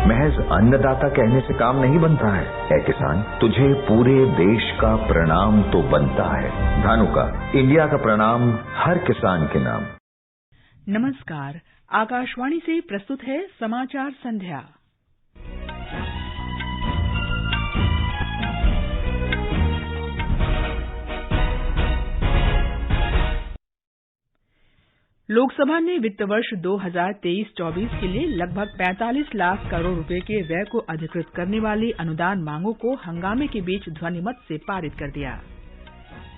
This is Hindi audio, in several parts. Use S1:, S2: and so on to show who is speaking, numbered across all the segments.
S1: महज अन्नदाता कहने से काम नहीं बनता है। ऐ किसान, तुझे पूरे देश का प्रणाम तो बनता है। धानुका, इंडिया का प्रणाम हर किसान के नाम।
S2: नमस्कार, आकाशवाणी से प्रस्तुत है समाचार संध्या। लोकसभा ने वित्त वर्ष 2023-24 के लिए लगभग 45 लाख करोड़ रुपए के व्यय को अधिकृत करने वाली अनुदान मांगों को हंगामे के बीच ध्वनिमत से पारित कर दिया।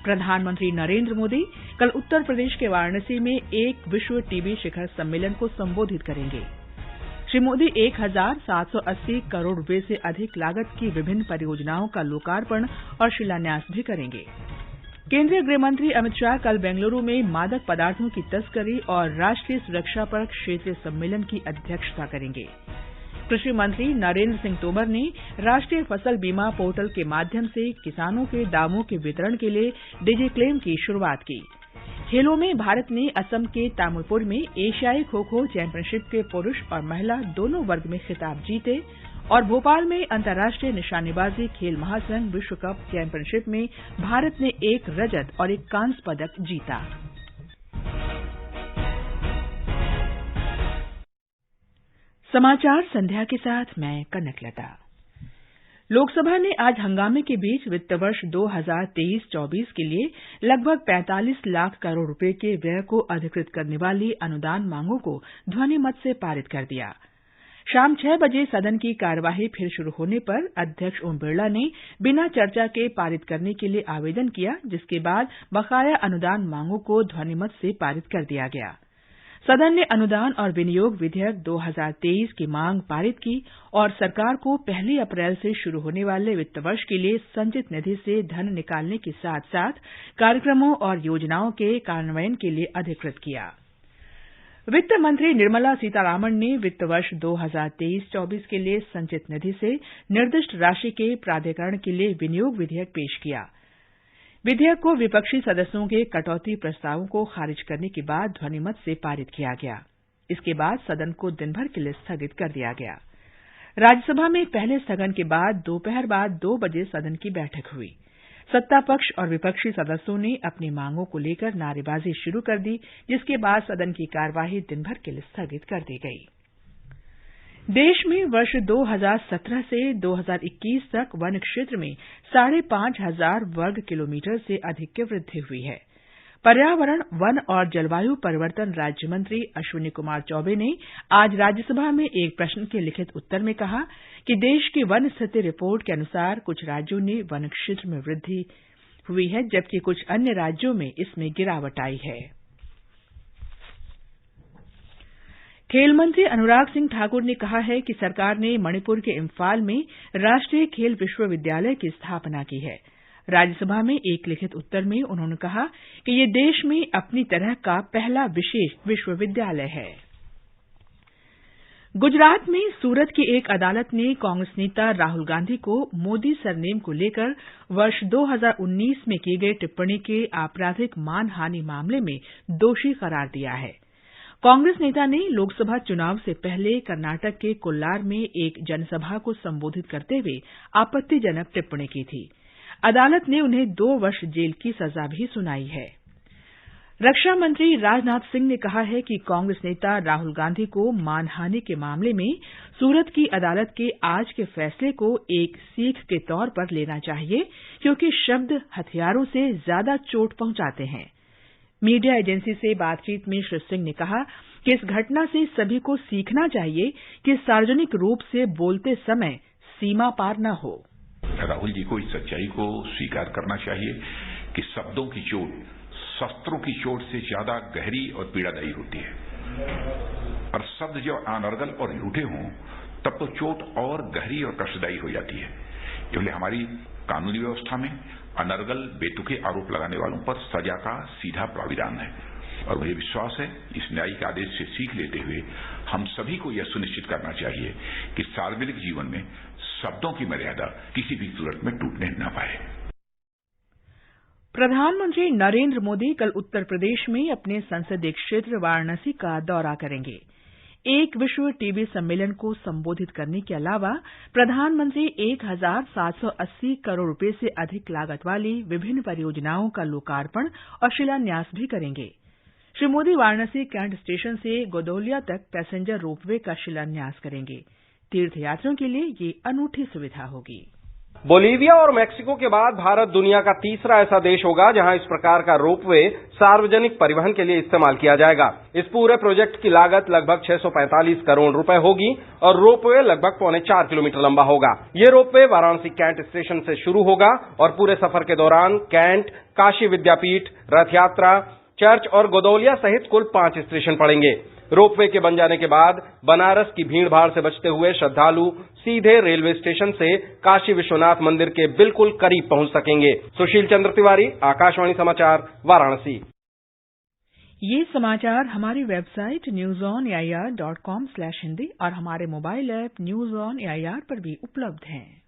S2: प्रधानमंत्री नरेंद्र मोदी कल उत्तर प्रदेश के वाराणसी में एक विश्व टीबी शिखर सम्मेलन को संबोधित करेंगे। श्री मोदी 1780 करोड़ रुपए से अधिक लागत की विभिन्न परियोजनाओं का लोकार्पण और शिलान्यास भी करेंगे। केंद्रीय गृह मंत्री अमित शाह कल बेंगलुरु में मादक पदार्थों की तस्करी और राष्ट्रीय सुरक्षा पर क्षेत्रीय सम्मेलन की अध्यक्षता करेंगे। कृषि मंत्री नरेंद्र सिंह तोमर ने राष्ट्रीय फसल बीमा पोर्टल के माध्यम से किसानों के दावों के वितरण के लिए डिजिक्लेम की शुरुआत की। खेलों में भारत ने असम के तामुलपुर में एशियाई खो-खो चैंपियनशिप के पुरुष और महिला दोनों वर्ग में खिताब जीते और भोपाल में अंतर्राष्ट्रीय निशानेबाजी खेल महासंघ विश्व कप चैंपियनशिप में भारत ने एक रजत और एक कांस्य पदक जीता। समाचार संध्या के साथ मैं कनकलता। लोकसभा ने आज हंगामे के बीच वित्त वर्ष 2023-24 के लिए लगभग 45 लाख करोड़ रुपए के व्यय को अधिकृत करने वाली अनुदान मांगों को ध्वनिमत से पारित कर दिया। शाम 6 बजे सदन की कार्यवाही फिर शुरू होने पर अध्यक्ष ओम बिरला ने बिना चर्चा के पारित करने के लिए आवेदन किया, जिसके बाद बकाया अनुदान मांगों को ध्वनिमत से पारित कर दिया गया। सदन ने अनुदान और विनियोग विधेयक 2023 की मांग पारित की और सरकार को 1 अप्रैल से शुरू होने वाले वित्त वर्ष के लिए संचित निधि से धन निकालने के साथ साथ कार्यक्रमों और योजनाओं के कार्यान्वयन के लिए अधिकृत किया। वित्त मंत्री निर्मला सीतारामन ने वित्त वर्ष 2023-24 के लिए संचित निधि से निर्दिष्ट राशि के प्राधिकरण के लिए विनियोग विधेयक पेश किया। विधेयक को विपक्षी सदस्यों के कटौती प्रस्तावों को खारिज करने के बाद ध्वनिमत से पारित किया गया। इसके बाद सदन को दिन भर के लिए स्थगित कर दिया गया। राज्यसभा में पहले स्थगन के बाद दोपहर बाद 2 बजे सदन की बैठक हुई। सत्ता पक्ष और विपक्षी सदस्यों ने अपनी मांगों को लेकर नारेबाजी शुरू कर दी, जिसके बाद सदन की कार्यवाही दिन भर के लिए स्थगित कर दी गई। देश में वर्ष 2017 से 2021 तक वन क्षेत्र में 5,500 वर्ग किलोमीटर से अधिक की वृद्धि हुई है। पर्यावरण, वन और जलवायु परिवर्तन राज्य मंत्री अश्विनी कुमार चौबे ने आज राज्यसभा में एक प्रश्न के लिखित उत्तर में कहा कि देश की वन स्थिति रिपोर्ट के अनुसार कुछ राज्यों में वन क्षेत्र में वृद्धि हुई है, जबकि कुछ अन्य राज्यों में इसमें गिरावट आई है। खेल मंत्री अनुराग सिंह ठाकुर ने कहा है कि सरकार ने मणिपुर के इम्फाल में राष्ट्रीय खेल विश्वविद्यालय की स्थापना की है। राज्यसभा में एक लिखित उत्तर में उन्होंने कहा कि यह देश में अपनी तरह का पहला विशेष विश्वविद्यालय है। गुजरात में सूरत की एक अदालत ने कांग्रेस नेता राहुल गांधी को मोदी सरनेम को लेकर वर्ष 2019 में की गई टिप्पणी के आपराधिक मानहानि मामले में दोषी करार दिया है। कांग्रेस नेता ने लोकसभा चुनाव से पहले कर्नाटक के कोल्लार में एक जनसभा को संबोधित करते हुए आपत्तिजनक टिप्पणी की थी। अदालत ने उन्हें 2 वर्ष जेल की सजा भी सुनाई है। रक्षा मंत्री राजनाथ सिंह ने कहा है कि कांग्रेस नेता राहुल गांधी को मानहानि के मामले में सूरत की अदालत के आज के फैसले को एक सीख के तौर पर लेना चाहिए, क्योंकि शब्द हथियारों से ज्यादा चोट पहुंचाते हैं। मीडिया एजेंसी से बातचीत में श्री सिंह ने कहा कि इस घटना से सभी को सीखना चाहिए कि सार्वजनिक रूप से बोलते समय सीमा पार न हो।
S3: राहुल जी को इस सच्चाई को स्वीकार करना चाहिए कि शब्दों की चोट शस्त्रों की चोट से ज्यादा गहरी और पीड़ादायी होती है, और शब्द जब अनर्गल और झूठे हों तब तो चोट और गहरी और कष्टदायी हो जाती है। इसलिए हमारी कानूनी व्यवस्था में अनर्गल बेतुके आरोप लगाने वालों पर सजा का सीधा प्राविधान है, और मुझे विश्वास है इस न्यायिक आदेश से सीख लेते हुए हम सभी को यह सुनिश्चित करना चाहिए कि सार्वजनिक जीवन में शब्दों की मर्यादा किसी भी सूरत में टूटने न पाए।
S2: प्रधानमंत्री नरेंद्र मोदी कल उत्तर प्रदेश में अपने संसदीय क्षेत्र वाराणसी का दौरा करेंगे। एक विश्व टीबी सम्मेलन को संबोधित करने के अलावा प्रधानमंत्री 1,780 करोड़ रुपए से अधिक लागत वाली विभिन्न परियोजनाओं का लोकार्पण और शिलान्यास भी करेंगे। श्री मोदी वाराणसी कैंट स्टेशन से गोदौलिया तक पैसेंजर रोपवे का शिलान्यास करेंगे। तीर्थयात्रियों के लिए ये अनूठी सुविधा होगी।
S4: बोलीविया और मैक्सिको के बाद भारत दुनिया का तीसरा ऐसा देश होगा जहां इस प्रकार का रोपवे सार्वजनिक परिवहन के लिए इस्तेमाल किया जाएगा। इस पूरे प्रोजेक्ट की लागत लगभग 645 करोड़ रुपए होगी और रोपवे लगभग 4.25 किलोमीटर लंबा होगा। ये रोपवे वाराणसी कैंट स्टेशन से शुरू होगा और पूरे सफर के दौरान कैंट, काशी विद्यापीठ, रथ यात्रा, चर्च और गोदौलिया सहित कुल 5 स्टेशन पड़ेंगे। रोपवे के बन जाने के बाद बनारस की भीड़ भाड़ से बचते हुए श्रद्धालु सीधे रेलवे स्टेशन से काशी विश्वनाथ मंदिर के बिल्कुल करीब पहुंच सकेंगे। सुशील चंद्र तिवारी, आकाशवाणी समाचार, वाराणसी।
S2: ये समाचार हमारी वेबसाइट newsonair.com/hindi और हमारे mobile app news on AIR पर भी उपलब्ध हैं।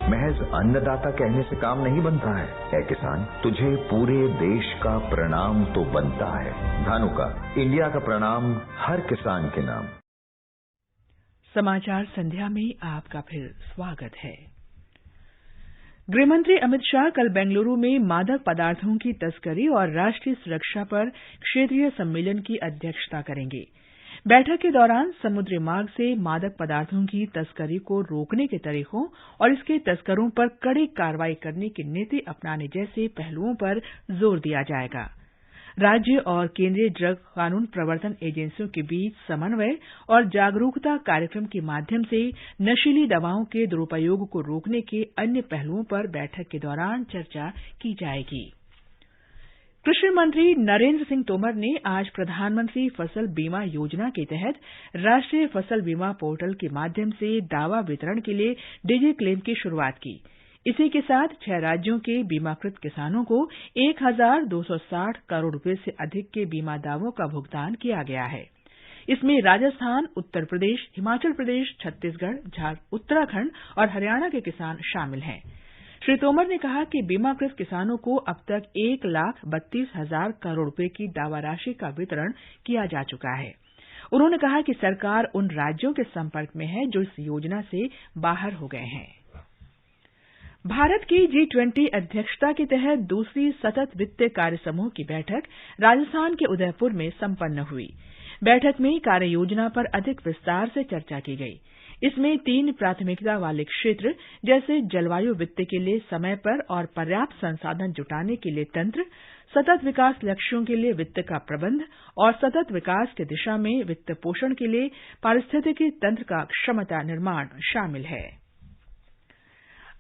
S1: महज अन्नदाता कहने से काम नहीं बनता है। ऐ किसान, तुझे पूरे देश का प्रणाम तो बनता है। धानुका, इंडिया का प्रणाम हर किसान के नाम।
S2: समाचार संध्या में आपका फिर स्वागत है। गृहमंत्री अमित शाह कल बेंगलुरु में मादक पदार्थों की तस्करी और राष्ट्रीय सुरक्षा पर क्षेत्रीय सम्मेलन की अध्यक्षता करेंगे। बैठक के दौरान समुद्री मार्ग से मादक पदार्थों की तस्करी को रोकने के तरीकों और इसके तस्करों पर कड़ी कार्रवाई करने की नीति अपनाने जैसे पहलुओं पर जोर दिया जाएगा। राज्य और केंद्रीय ड्रग कानून प्रवर्तन एजेंसियों के बीच समन्वय और जागरूकता कार्यक्रम के माध्यम से नशीली दवाओं के दुरुपयोग को रोकने के अन्य पहलुओं पर बैठक के दौरान चर्चा की जाएगी। कृषि मंत्री नरेंद्र सिंह तोमर ने आज प्रधानमंत्री फसल बीमा योजना के तहत राष्ट्रीय फसल बीमा पोर्टल के माध्यम से दावा वितरण के लिए डिजी क्लेम की शुरुआत की। इसी के साथ 6 राज्यों के बीमाकृत किसानों को 1,260 करोड़ रुपए से अधिक के बीमा दावों का भुगतान किया गया है। इसमें राजस्थान, उत्तर प्रदेश, हिमाचल प्रदेश, छत्तीसगढ़, उत्तराखंड और हरियाणा के किसान शामिल हैं। श्री तोमर ने कहा कि बीमाकृत किसानों को अब तक 1,32,000 करोड़ रुपए की दावा राशि का वितरण किया जा चुका है। उन्होंने कहा कि सरकार उन राज्यों के संपर्क में है जो इस योजना से बाहर हो गए हैं। भारत की G20 अध्यक्षता के तहत दूसरी सतत वित्त कार्य समूह की बैठक राजस्थान के उदयपुर में संपन्न हुई। बैठक में कार्य योजना पर अधिक विस्तार से चर्चा की गई। इसमें 3 प्राथमिकता वाले क्षेत्र जैसे जलवायु वित्त के लिए समय पर और पर्याप्त संसाधन जुटाने के लिए तंत्र, सतत विकास लक्ष्यों के लिए वित्त का प्रबंध और सतत विकास की दिशा में वित्त पोषण के लिए पारिस्थितिकी तंत्र का क्षमता निर्माण शामिल है।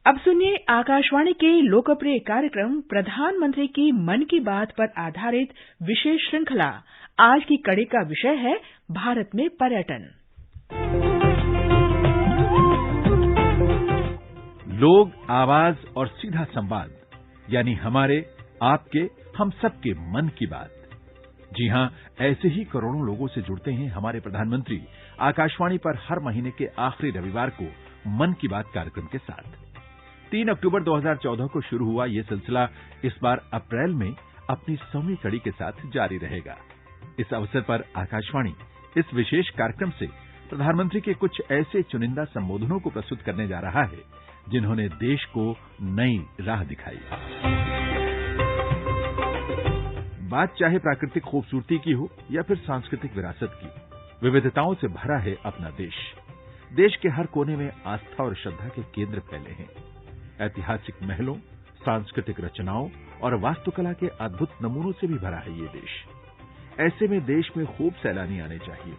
S2: अब सुनिए आकाशवाणी के लोकप्रिय कार्यक्रम प्रधानमंत्री की मन की बात पर आधारित विशेष श्रृंखला। आज की कड़ी का विषय है भारत में पर्यटन।
S5: लोग, आवाज और सीधा संवाद, यानी हमारे, आपके, हम सबके मन की बात। जी हां, ऐसे ही करोड़ों लोगों से जुड़ते हैं हमारे प्रधानमंत्री आकाशवाणी पर हर महीने के आखिरी रविवार को मन की बात कार्यक्रम के साथ। 3 अक्टूबर 2014 को शुरू हुआ ये सिलसिला इस बार अप्रैल में अपनी 100वीं कड़ी के साथ जारी रहेगा। इस अवसर पर आकाशवाणी इस विशेष कार्यक्रम से प्रधानमंत्री के कुछ ऐसे चुनिंदा संबोधनों को प्रस्तुत करने जा रहा है जिन्होंने देश को नई राह दिखाई। बात चाहे प्राकृतिक खूबसूरती की हो या फिर सांस्कृतिक विरासत की, विविधताओं से भरा है अपना देश। देश के हर कोने में आस्था और श्रद्धा के केंद्र फैले हैं। ऐतिहासिक महलों, सांस्कृतिक रचनाओं और वास्तुकला के अद्भुत नमूनों से भी भरा है ये देश। ऐसे में देश में खूब सैलानी आने चाहिए,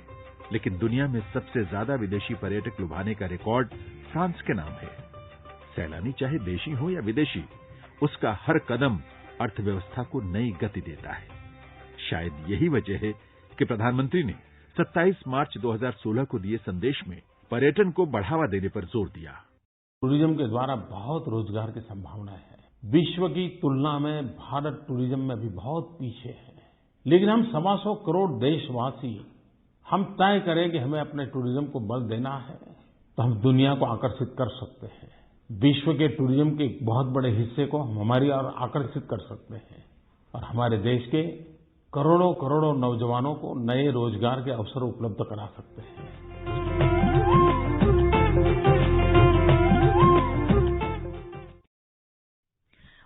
S5: लेकिन दुनिया में सबसे ज्यादा विदेशी पर्यटक लुभाने का रिकॉर्ड फ्रांस के नाम है। सैलानी चाहे देशी हो या विदेशी, उसका हर कदम अर्थव्यवस्था को नई गति देता है। शायद यही वजह है कि प्रधानमंत्री ने 27 मार्च 2016 को दिए संदेश में पर्यटन को बढ़ावा देने पर जोर दिया।
S6: टूरिज्म के द्वारा बहुत रोजगार की संभावना है। विश्व की तुलना में भारत टूरिज्म में भी बहुत पीछे है, लेकिन हम 125 करोड़ देशवासी हम तय करें कि हमें अपने टूरिज्म को बल देना है तो हम दुनिया को आकर्षित कर सकते हैं। विश्व के टूरिज्म के बहुत बड़े हिस्से को हम हमारी ओर आकर्षित कर सकते हैं और हमारे देश के करोड़ों करोड़ों नौजवानों को नए रोजगार के अवसर उपलब्ध करा सकते हैं।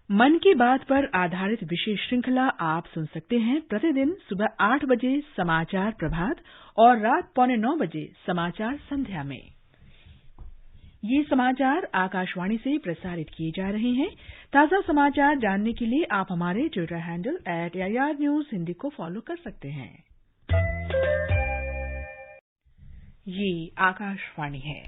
S2: मन की बात पर आधारित विशेष श्रृंखला आप सुन सकते हैं प्रतिदिन सुबह 8 बजे समाचार प्रभात और रात 8:45 बजे समाचार संध्या में। ये समाचार आकाशवाणी से प्रसारित किए जा रहे हैं। ताजा समाचार जानने के लिए आप हमारे ट्विटर हैंडल @AIR News को फॉलो कर सकते हैं। ये आकाशवाणी है।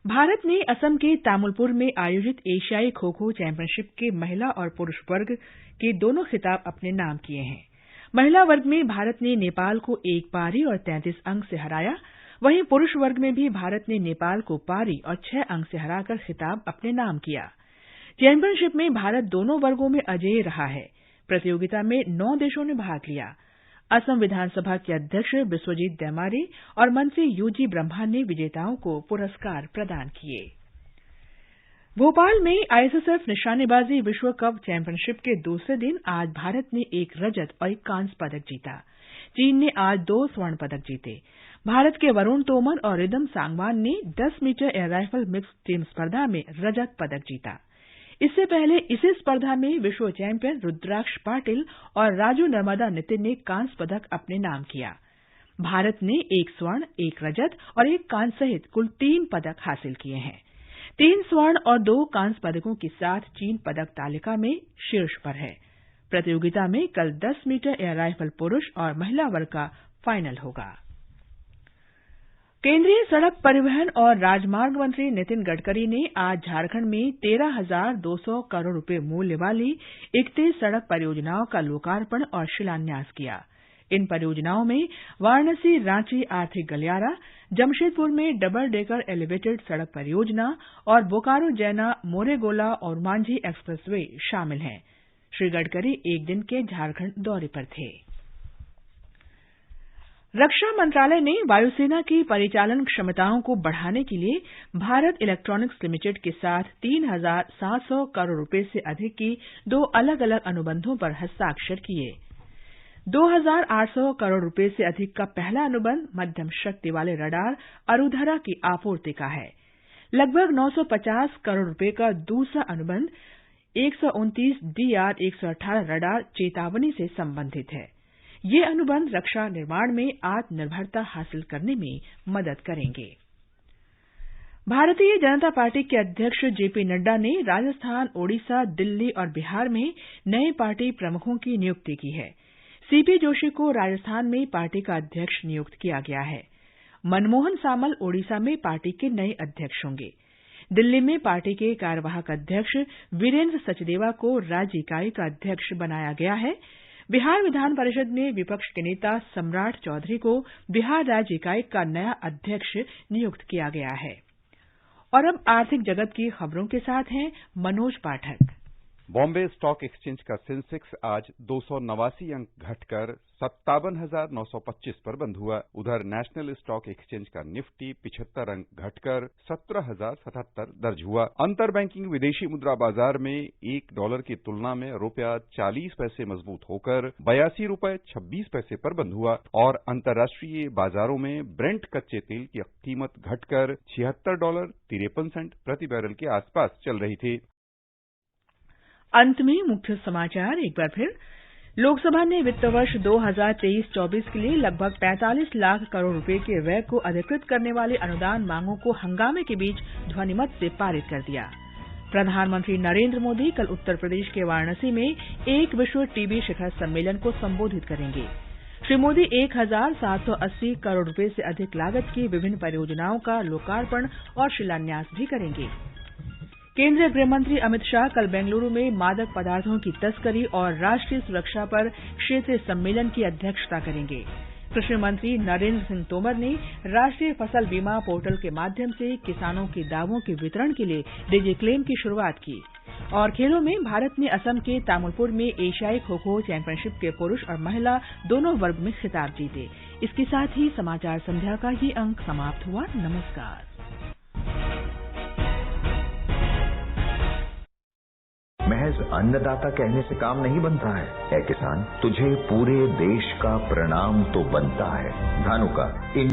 S2: भारत ने असम के तामुलपुर में आयोजित एशियाई खो खो चैंपियनशिप के महिला और पुरुष वर्ग के दोनों खिताब अपने नाम किए हैं। महिला वर्ग में भारत ने नेपाल को 1 पारी और 33 अंक से हराया। वहीं पुरुष वर्ग में भी भारत ने नेपाल को पारी और 6 अंक से हराकर खिताब अपने नाम किया। चैंपियनशिप में भारत दोनों वर्गों में अजेय रहा है। प्रतियोगिता में 9 देशों ने भाग लिया। असम विधानसभा के अध्यक्ष बिस्वजीत दैमारे और मंत्री यूजी ब्रह्मा ने विजेताओं को पुरस्कार प्रदान किए। भोपाल में आईएसएसएफ निशानेबाजी विश्व कप चैंपियनशिप के दूसरे दिन आज भारत ने 1 रजत और 1 कांस्य पदक जीता। चीन ने आज 2 स्वर्ण पदक जीते। भारत के वरुण तोमर और रिदम सांगवान ने 10 metre air rifle mix team स्पर्धा में रजत पदक जीता। इससे पहले इसी स्पर्धा में विश्व चैंपियन रुद्राक्ष पाटिल और राजू नर्मदा नितिन ने कांस्य पदक अपने नाम किया। भारत ने 1 स्वर्ण, 1 रजत और 1 कांस्य सहित कुल 3 पदक हासिल किए हैं। 3 स्वर्ण और 2 कांस्य पदकों के साथ चीन पदक तालिका में शीर्ष पर है। प्रतियोगिता में कल 10 मीटर एयर राइफल पुरुष और महिला वर्ग का फाइनल होगा। केंद्रीय सड़क परिवहन और राजमार्ग मंत्री नितिन गडकरी ने आज झारखंड में 13,200 करोड़ रुपए मूल्य वाली 31 सड़क परियोजनाओं का लोकार्पण और शिलान्यास किया। इन परियोजनाओं में वाराणसी रांची आर्थिक गलियारा, जमशेदपुर में डबल डेकर एलिवेटेड सड़क परियोजना और बोकारो जैना मोरेगोला और मांझी एक्सप्रेसवे शामिल हैं। श्री गडकरी 1 दिन के झारखंड दौरे पर थे। रक्षा मंत्रालय ने वायुसेना की परिचालन क्षमताओं को बढ़ाने के लिए भारत इलेक्ट्रॉनिक्स लिमिटेड के साथ 3,700 करोड़ रुपए से अधिक की 2 अलग-अलग अनुबंधों पर हस्ताक्षर किए। 2,800 करोड़ रुपए से अधिक का पहला अनुबंध मध्यम शक्ति वाले रडार अरुधरा की आपूर्ति का है। लगभग 950 करोड़ रुपए का दूसरा अनुबंध 129 DR-118 रडार चेतावनी से संबंधित है। ये अनुबंध रक्षा निर्माण में आत्मनिर्भरता हासिल करने में मदद करेंगे। भारतीय जनता पार्टी के अध्यक्ष जेपी नड्डा ने राजस्थान, ओडिशा, दिल्ली और बिहार में नए पार्टी प्रमुखों की नियुक्ति की है। सीपी जोशी को राजस्थान में पार्टी का अध्यक्ष नियुक्त किया गया है। मनमोहन सामल ओडिशा में पार्टी के नए अध्यक्ष होंगे। दिल्ली में पार्टी के कार्यवाहक अध्यक्ष वीरेंद्र सचदेवा को राज्य इकाई का अध्यक्ष बनाया गया है। बिहार विधान परिषद में विपक्ष के नेता सम्राट चौधरी को बिहार राज्य इकाई का नया अध्यक्ष नियुक्त किया गया है। और अब आर्थिक जगत की खबरों के साथ हैं मनोज पाठक।
S7: बॉम्बे स्टॉक एक्सचेंज का सेंसेक्स आज 289 अंक घटकर 57,925 पर बंद हुआ। उधर नेशनल स्टॉक एक्सचेंज का निफ्टी 75 अंक घटकर 17,077 दर्ज हुआ। अंतर बैंकिंग विदेशी मुद्रा बाजार में $1 की तुलना में रुपया 40 पैसे मजबूत होकर 82 रुपये 26 पैसे पर बंद हुआ और अंतर्राष्ट्रीय बाजारों में ब्रेंट कच्चे तेल की कीमत घटकर $76.53 प्रति बैरल के आसपास चल रही थी।
S2: अंत में मुख्य समाचार एक बार फिर। लोकसभा ने वित्त वर्ष 2023-24 के लिए लगभग 45 लाख करोड़ रुपए के व्यय को अधिकृत करने वाले अनुदान मांगों को हंगामे के बीच ध्वनिमत से पारित कर दिया। प्रधानमंत्री नरेंद्र मोदी कल उत्तर प्रदेश के वाराणसी में एक विश्व टीबी शिखर सम्मेलन को संबोधित करेंगे। श्री मोदी 1,780 करोड़ रुपए से अधिक लागत की विभिन्न परियोजनाओं का लोकार्पण और शिलान्यास भी करेंगे। केंद्रीय गृहमंत्री अमित शाह कल बेंगलुरु में मादक पदार्थों की तस्करी और राष्ट्रीय सुरक्षा पर क्षेत्रीय सम्मेलन की अध्यक्षता करेंगे। कृषि मंत्री नरेंद्र सिंह तोमर ने राष्ट्रीय फसल बीमा पोर्टल के माध्यम से किसानों के दावों के वितरण के लिए डिजिक्लेम की शुरुआत की। और खेलों में भारत ने असम के तामुलपुर में एशियाई खो खो चैंपियनशिप के पुरुष और महिला दोनों वर्ग में खिताब जीते। इसके साथ ही समाचार संध्या का ये अंक समाप्त हुआ। नमस्कार।
S1: महज अन्नदाता कहने से काम नहीं बनता है। ऐ किसान, तुझे पूरे देश का प्रणाम तो बनता है। धानुका।